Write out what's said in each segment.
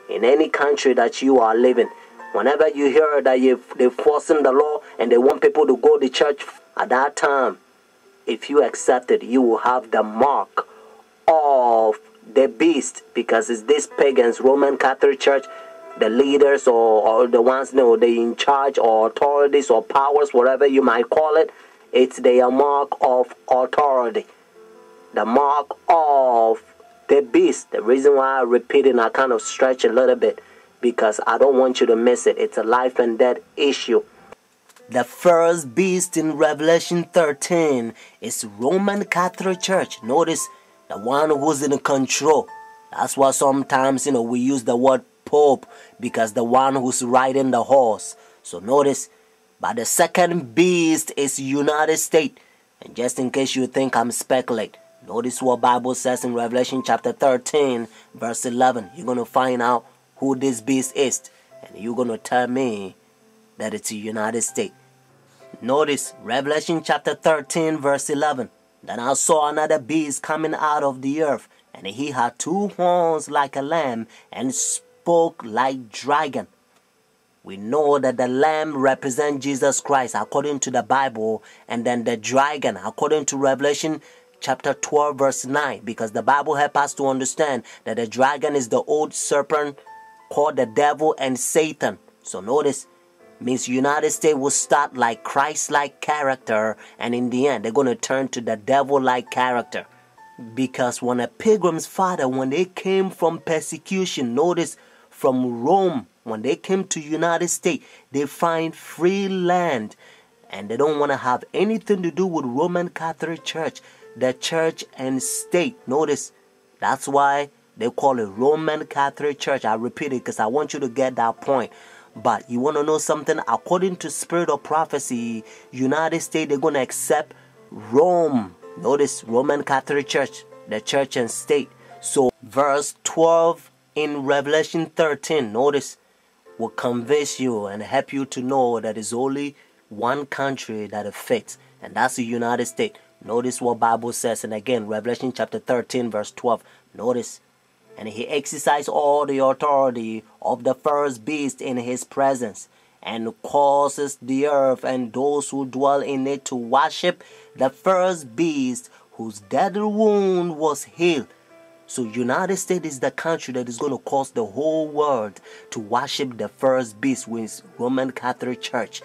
in any country that you are living. Whenever you hear that they're forcing the law and they want people to go to church, at that time, if you accept it, you will have the mark of the beast, because it's these pagans, Roman Catholic Church, the leaders or the ones, they in charge, or authorities or powers, whatever you might call it. It's their mark of authority, the mark of the beast. The reason why I repeat it and I kind of stretch a little bit, because I don't want you to miss it. It's a life and death issue. The first beast in Revelation 13 is Roman Catholic Church. Notice, the one who's in control. That's why sometimes, we use the word Pope, because the one who's riding the horse. So notice, but the second beast is United States. And just in case you think I'm speculating, notice what Bible says in Revelation chapter 13, verse 11. You're going to find out who this beast is, and you're going to tell me that it's the United States. Notice Revelation chapter 13, verse 11. Then I saw another beast coming out of the earth, and he had 2 horns like a lamb, and spoke like dragon. We know that the lamb represents Jesus Christ according to the Bible, and then the dragon according to Revelation chapter 12, verse 9, because the Bible helps us to understand that the dragon is the old serpent called the devil and Satan. So notice, means United States will start like Christ-like character, and in the end they're going to turn to the devil-like character. Because when a pilgrim's father, when they came from persecution, notice, from Rome, when they came to United States, they find free land, and they don't want to have anything to do with Roman Catholic Church, the church and state. Notice, that's why they call it Roman Catholic Church. I repeat it because I want you to get that point. But you want to know something? According to spirit of prophecy, United States, they're going to accept Rome. Notice, Roman Catholic Church, the church and state. So verse 12 in Revelation 13, notice, will convince you and help you to know that it's only one country that it fits, and that's the United States. Notice what Bible says, and again, Revelation chapter 13, verse 12. Notice, and he exercised all the authority of the first beast in his presence, and causes the earth and those who dwell in it to worship the first beast, whose deadly wound was healed. So United States is the country that is going to cause the whole world to worship the first beast, which is Roman Catholic Church.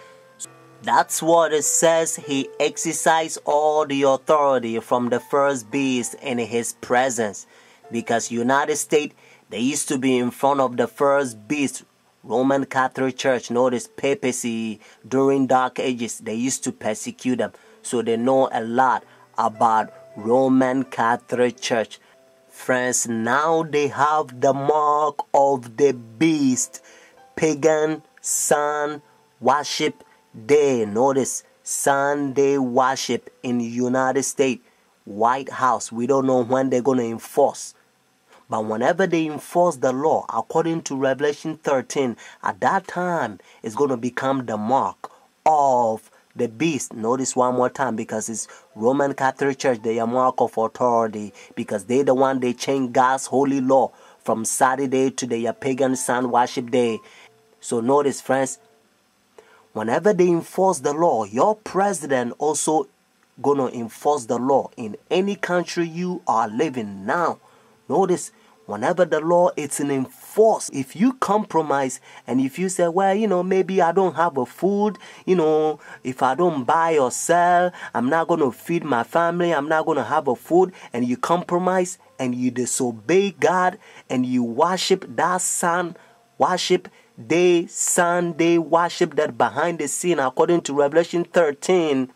That's what it says. He exercised all the authority from the first beast in his presence. Because United States, they used to be in front of the first beast, Roman Catholic Church. Notice papacy during Dark Ages, they used to persecute them. So they know a lot about Roman Catholic Church. Friends, now they have the mark of the beast. Pagan sun worship day. Notice, Sunday worship in United States. White House, we don't know when they're going to enforce. But whenever they enforce the law, according to Revelation 13, at that time, it's going to become the mark of the beast. Notice one more time, because it's Roman Catholic Church, they are mark of authority, because they're the one, they change God's holy law from Saturday to their pagan sun worship day. So notice, friends, whenever they enforce the law, your president also going to enforce the law in any country you are living now. Notice, whenever the law is enforced, if you compromise and if you say, well, maybe I don't have a food, if I don't buy or sell, I'm not going to feed my family, I'm not going to have a food, and you compromise and you disobey God and you worship that sun worship day, Sunday worship that behind the scene, according to Revelation 13,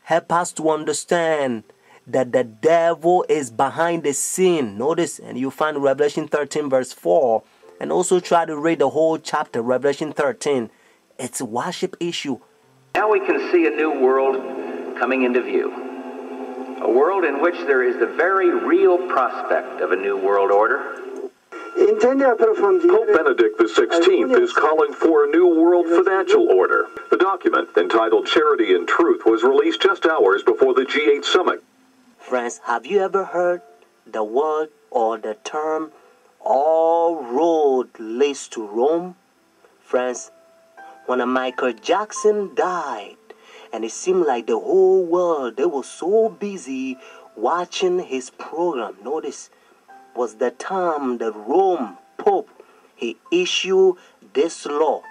help us to understand that the devil is behind the scene. Notice, and you find Revelation 13 verse 4, and also try to read the whole chapter, Revelation 13. It's a worship issue. Now we can see a new world coming into view. A world in which there is the very real prospect of a new world order. Pope Benedict XVI is calling for a new world financial order. The document, entitled Charity and Truth, was released just hours before the G8 summit. Friends, have you ever heard the word or the term all road leads to Rome. Friends, when Michael Jackson died, and it seemed like the whole world, they were so busy watching his program. Notice, was the time that Rome Pope, he issued this law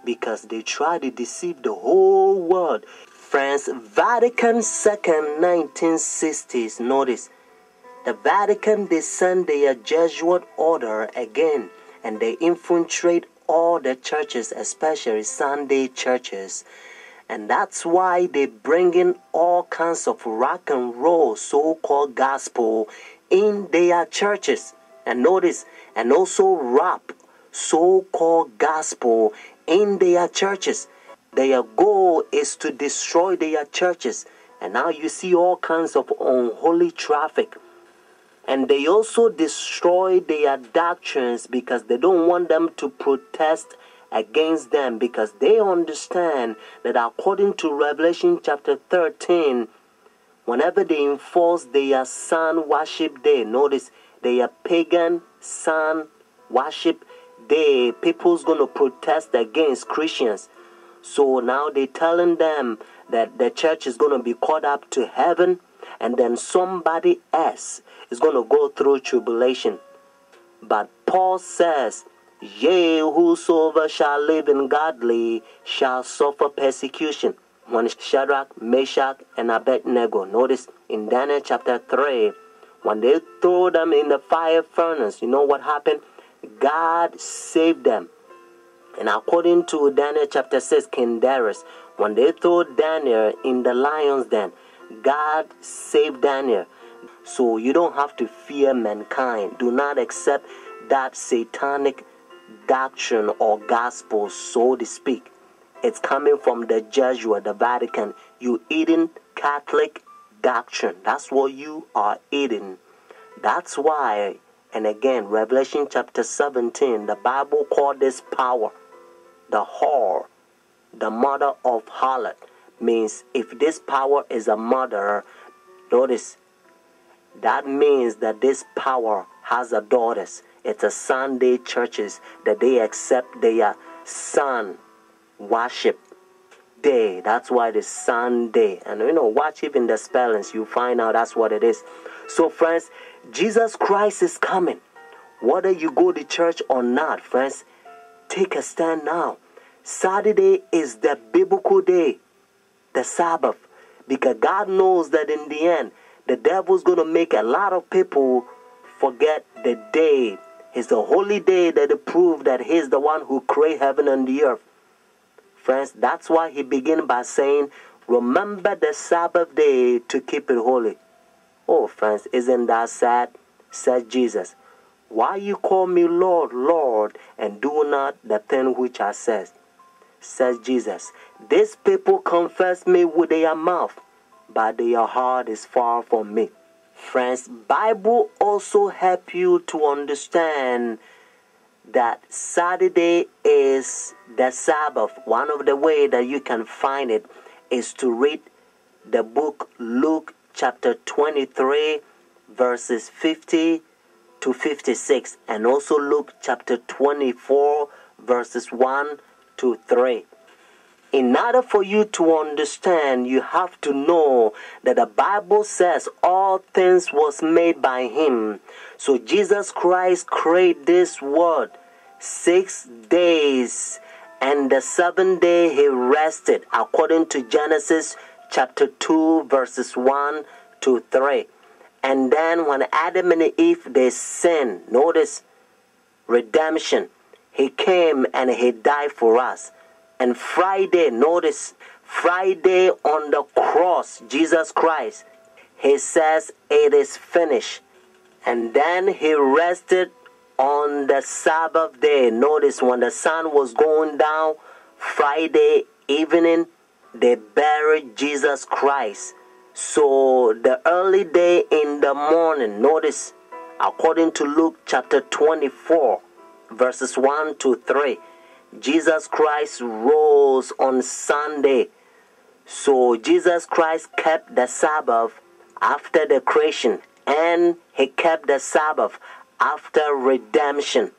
because they tried to deceive the whole world. Friends, Vatican II, 1960s, notice, the Vatican, they send their Jesuit order again, and they infiltrate all the churches, especially Sunday churches. And that's why they bring in all kinds of rock and roll, so-called gospel, in their churches. And notice, and also rap, so-called gospel, in their churches. Their goal is to destroy their churches. And now you see all kinds of unholy traffic. And they also destroy their doctrines because they don't want them to protest against them, because they understand that according to Revelation chapter 13, whenever they enforce their sun worship day, notice their pagan sun worship day, people's going to protest against Christians. So now they're telling them that the church is going to be caught up to heaven, and then somebody else is going to go through tribulation. But Paul says, yea, whosoever shall live in godly shall suffer persecution. When Shadrach, Meshach, and Abednego, notice in Daniel chapter 3, when they throw them in the fire furnace, you know what happened? God saved them. And according to Daniel chapter 6, King Darius, when they throw Daniel in the lion's den, God saved Daniel. So you don't have to fear mankind. Do not accept that satanic doctrine or gospel, so to speak. It's coming from the Jesuit, the Vatican. You eating Catholic doctrine. That's what you are eating. That's why, and again, Revelation chapter 17, the Bible called this power the whore, the mother of harlot. Means if this power is a mother, notice, that means that this power has a daughters. It's a Sunday churches that they accept their sun worship day. That's why it's Sunday. And watch even the spellings, you find out that's what it is. So friends, Jesus Christ is coming. Whether you go to church or not, friends, take a stand now. Saturday is the biblical day, the Sabbath, because God knows that in the end, the devil's going to make a lot of people forget the day. It's the holy day that it proved that he's the one who created heaven and the earth. Friends, that's why he began by saying, remember the Sabbath day to keep it holy. Oh, friends, isn't that sad? Said Jesus. Why you call me Lord, Lord, and do not the thing which I says? Says Jesus. These people confess me with their mouth, but their heart is far from me. Friends, Bible also help you to understand that Saturday is the Sabbath. One of the way that you can find it is to read the book Luke chapter 23 verses 50 to 56, and also Luke chapter 24 verses 1 to 3. In order for you to understand, you have to know that the Bible says all things was made by him. So Jesus Christ created this world 6 days, and the 7th day he rested, according to Genesis chapter 2 verses 1 to 3. And then when Adam and Eve, they sinned, notice redemption. He came and he died for us. And Friday, notice, Friday on the cross, Jesus Christ, he says it is finished. And then he rested on the Sabbath day. Notice when the sun was going down, Friday evening, they buried Jesus Christ. So the early day in the morning, notice, according to Luke chapter 24, verses 1 to 3, Jesus Christ rose on Sunday. So Jesus Christ kept the Sabbath after the creation, and he kept the Sabbath after redemption.